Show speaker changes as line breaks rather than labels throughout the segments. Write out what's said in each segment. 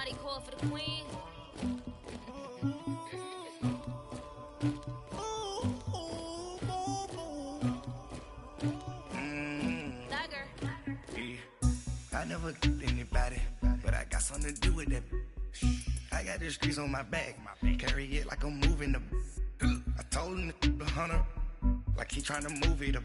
Somebody call for the queen.
I never killed anybody, but I got something to do with that. I got the streets on my back, carry it like I'm moving the. I told him the hunter, like he trying to move it up.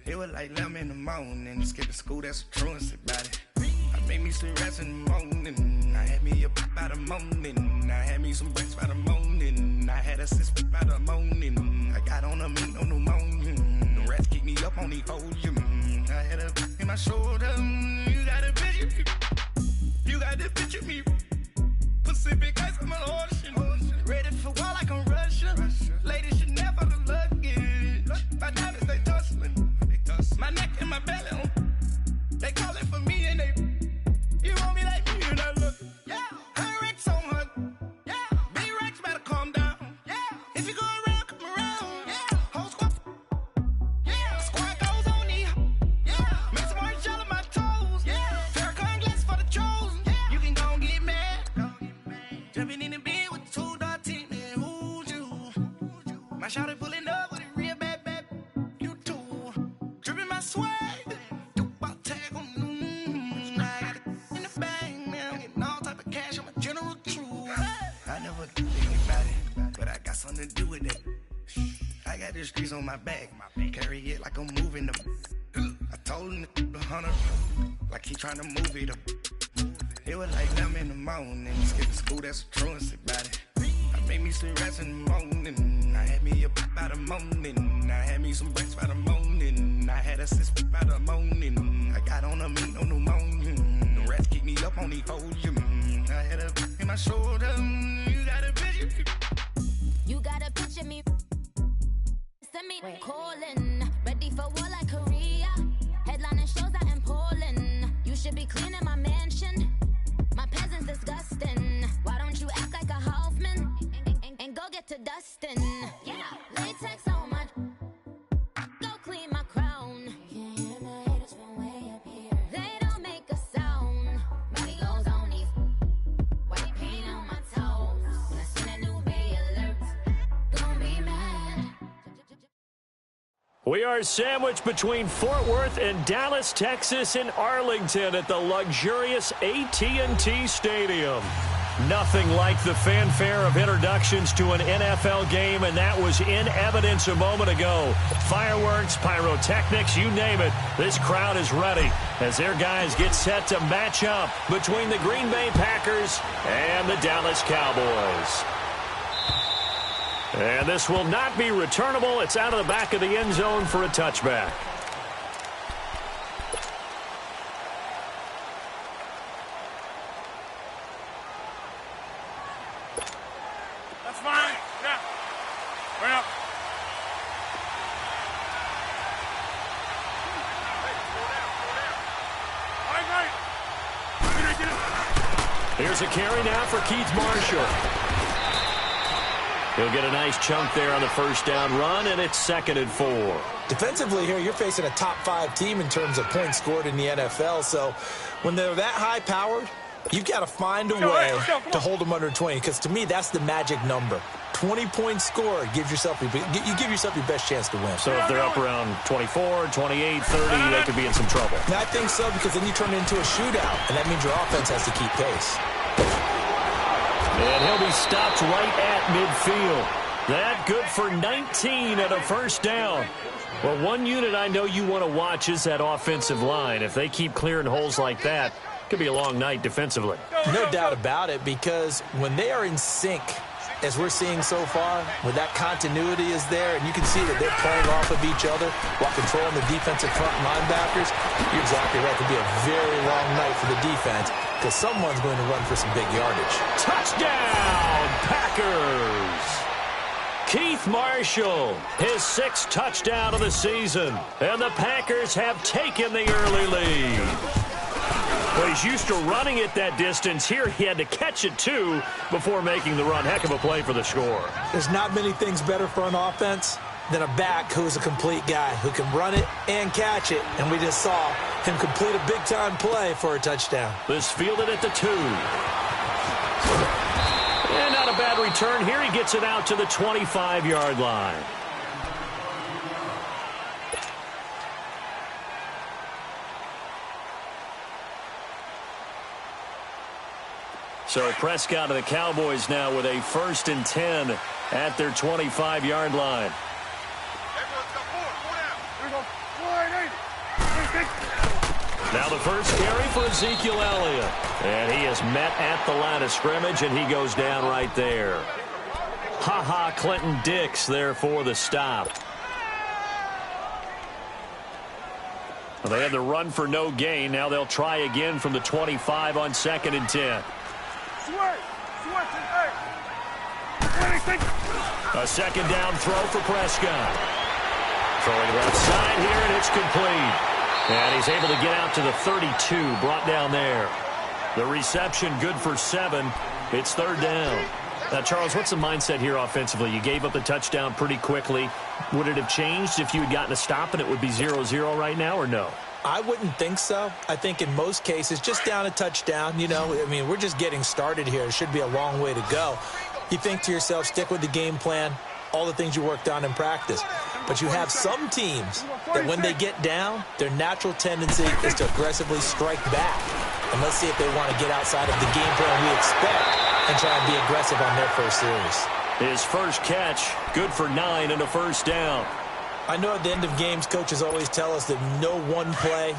It was like 11 in the morning, skipping school, that's a truancy about it. I made me some rats in the morning, I had me a pop by the morning, I had me some breaks by the morning, I had a six by the morning, I got on a meat on the morning, the rats keep me up on the podium, I had a in my shoulder, you got a picture, you got the picture me, Pacific ice on my ocean, ready for war like I'm Russian, ladies should never the luggage, my diamonds they tussling, my neck and my belly on, they calling for me and they, you want me like me and I look, yeah, her Rex on her, yeah, B-Rex better calm down, yeah, if you go around, come around, yeah, whole squad, yeah, squad goes on me, yeah, make some orange gel on my toes, yeah, Farrakhan glass for the chosen, yeah, you can go and get mad, jumping in the bed with 2 dark team, and who's you, my shawty pulling up with a real bad, you too, dripping my swag, something to do with that. I got the streets on my back, carry it like I'm moving them. I told him the hunter, like he trying to move it up. It was like 11 in the morning, skipping school, that's a truancy about it. I made me some rats in the morning, I had me a pop by the morning, I had me some breaks by the morning, I had a six by the morning, I got on a meat on the morning, the rats keep me up on the podium, I had a in my shoulder, you got a picture.
You gotta picture me. Send me calling. Ready for war like Korea. Headlining shows out in Poland. You should be cleaning my mansion. My peasants disgusting. Why don't you act like a Hoffman and go get to dustin'? Yeah, latex on my. Go clean my crown. You can hear my haters from way up here. They don't make a sound. Body goes on these. White paint on my toes. When I see that new Bay alert.
We are sandwiched between Fort Worth and Dallas, Texas in Arlington at the luxurious AT&T Stadium. Nothing like the fanfare of introductions to an NFL game, and that was in evidence a moment ago. Fireworks, pyrotechnics, you name it. This crowd is ready as their guys get set to match up between the Green Bay Packers and the Dallas Cowboys. And this will not be returnable. It's out of the back of the end zone for a touchback.
That's fine. Yeah. Well.
Here's a carry now for Keith Marshall. He'll get a nice chunk there on the first down run, and it's 2nd and 4.
Defensively here, you're facing a top 5 team in terms of points scored in the NFL. So when they're that high-powered, you've got to find a way to hold them under 20, because to me, that's the magic number. 20 points scored, you give yourself your best chance to win.
So if they're up around 24, 28, 30, they could be in some trouble.
And I think so, because then you turn it into a shootout, and that means your offense has to keep pace.
And he'll be stopped right at midfield. That good for 19 at a first down. Well, one unit I know you want to watch is that offensive line. If they keep clearing holes like that, it could be a long night defensively.
No doubt about it, because when they are in sync, as we're seeing so far, when that continuity is there, and you can see that they're playing off of each other while controlling the defensive front linebackers, you're exactly right. It could be a very long night for the defense, because someone's going to run for some big yardage.
Touchdown, Packers! Keith Marshall, his 6th touchdown of the season, and the Packers have taken the early lead. Well, he's used to running it that distance. Here he had to catch it, too, before making the run. Heck of a play for the score.
There's not many things better for an offense than a back who's a complete guy who can run it and catch it. And we just saw him complete a big-time play for a touchdown.
This fielded at the 2. return here. He gets it out to the 25-yard line. So Prescott and the Cowboys now with a 1st and 10 at their 25-yard line. Now the first carry for Ezekiel Elliott. And he is met at the line of scrimmage, and he goes down right there. Ha-ha, Clinton Dix there for the stop. Well, they had the run for no gain. Now they'll try again from the 25 on 2nd and 10. A 2nd down throw for Prescott. Throwing left side here, and it's complete. And he's able to get out to the 32, brought down there. The reception good for 7. It's 3rd down. Now, Charles, what's the mindset here offensively? You gave up the touchdown pretty quickly. Would it have changed if you had gotten a stop and it would be 0-0 right now, or no?
I wouldn't think so. I think in most cases, just down a touchdown, we're just getting started here. It should be a long way to go. You think to yourself, stick with the game plan, all the things you worked on in practice. But you have some teams that when they get down, their natural tendency is to aggressively strike back. And let's see if they want to get outside of the game plan we expect and try and be aggressive on their first series.
His first catch, good for 9 and a 1st down.
I know at the end of games, coaches always tell us that no one play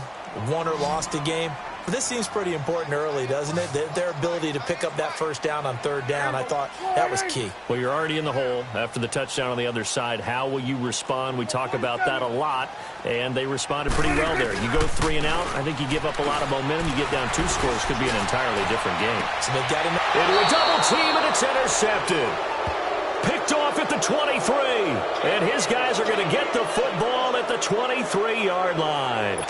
won or lost a game. But this seems pretty important early, doesn't it? Their ability to pick up that 1st down on 3rd down, I thought that was key.
Well, you're already in the hole after the touchdown on the other side. How will you respond? We talk about that a lot, and they responded pretty well there. You go 3 and out, I think you give up a lot of momentum. You get down 2 scores, could be an entirely different game.
So they've got him
into a double team, and it's intercepted. Picked off at the 23, and his guys are going to get the football at the 23-yard line.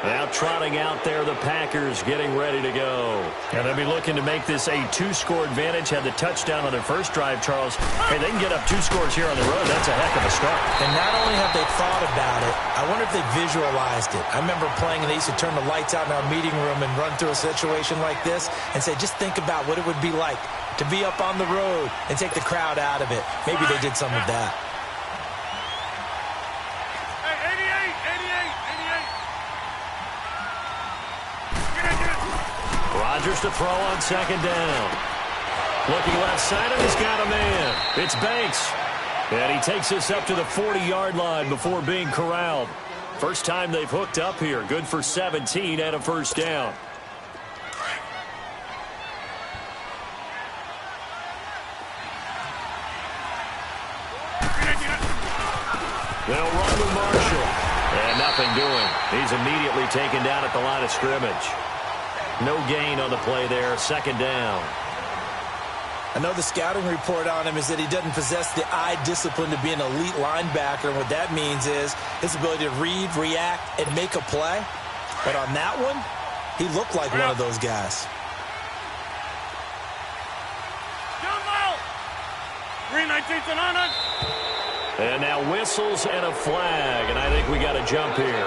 Now trotting out there, the Packers getting ready to go. And they'll be looking to make this a 2-score advantage. Had the touchdown on their first drive, Charles. Hey, they can get up 2 scores here on the road. That's a heck of a start.
And not only have they thought about it, I wonder if they visualized it. I remember playing, and they used to turn the lights out in our meeting room and run through a situation like this and say, just think about what it would be like to be up on the road and take the crowd out of it. Maybe they did some of that.
Rodgers to throw on 2nd down. Looking left side, and he's got a man. It's Banks. And he takes this up to the 40-yard line before being corralled. First time they've hooked up here. Good for 17 and a 1st down. They'll run with Marshall. And nothing doing. He's immediately taken down at the line of scrimmage. No gain on the play there. 2nd down.
I know the scouting report on him is that he doesn't possess the eye discipline to be an elite linebacker. And what that means is his ability to read, react, and make a play. But on that one, he looked like one of those guys.
And now whistles and a flag. And I think we got a jump here.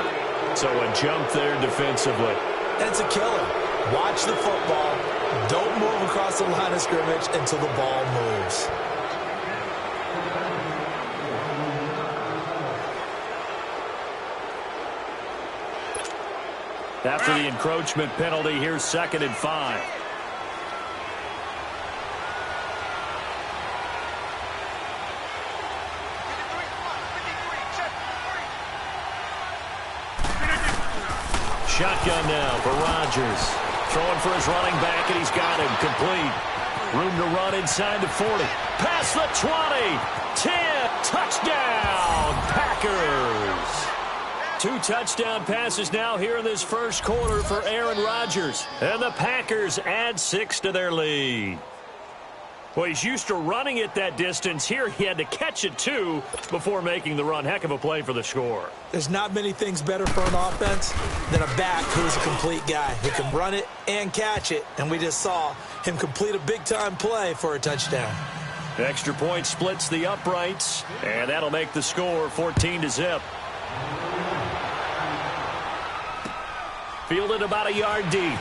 So a jump there defensively.
And it's a killer. Watch the football. Don't move across the line of scrimmage until the ball moves.
After the encroachment penalty, here's 2nd and 5. Shotgun now for Rodgers. Throwing for his running back, and he's got him complete. Room to run inside the 40. Past the 20. 10. Touchdown, Packers. 2 touchdown passes now here in this first quarter for Aaron Rodgers. And the Packers add 6 to their lead. Well, he's used to running it that distance. Here he had to catch it, too, before making the run. Heck of a play for the score.
There's not many things better for an offense than a back who's a complete guy who can run it and catch it. And we just saw him complete a big-time play for a touchdown.
Extra point splits the uprights, and that'll make the score 14-0. Fielded about a yard deep.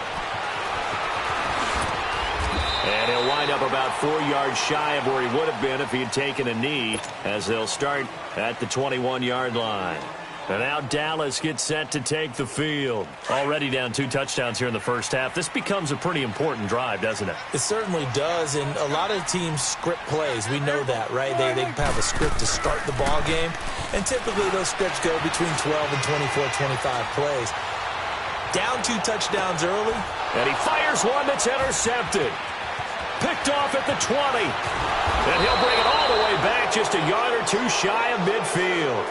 And he'll wind wind up about 4 yards shy of where he would have been if he had taken a knee, as they'll start at the 21-yard line. And now Dallas gets set to take the field. Already down 2 touchdowns here in the first half. This becomes a pretty important drive, doesn't it?
It certainly does, and a lot of teams script plays. We know that, right? They have a script to start the ball game, and typically those scripts go between 12 and 24, 25 plays. Down 2 touchdowns early.
And he fires one that's intercepted. Picked off at the 20. And he'll bring it all the way back just a yard or 2 shy of midfield.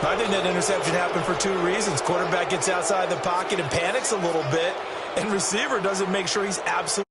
I think that interception happened for 2 reasons. Quarterback gets outside the pocket and panics a little bit, and receiver doesn't make sure he's absolutely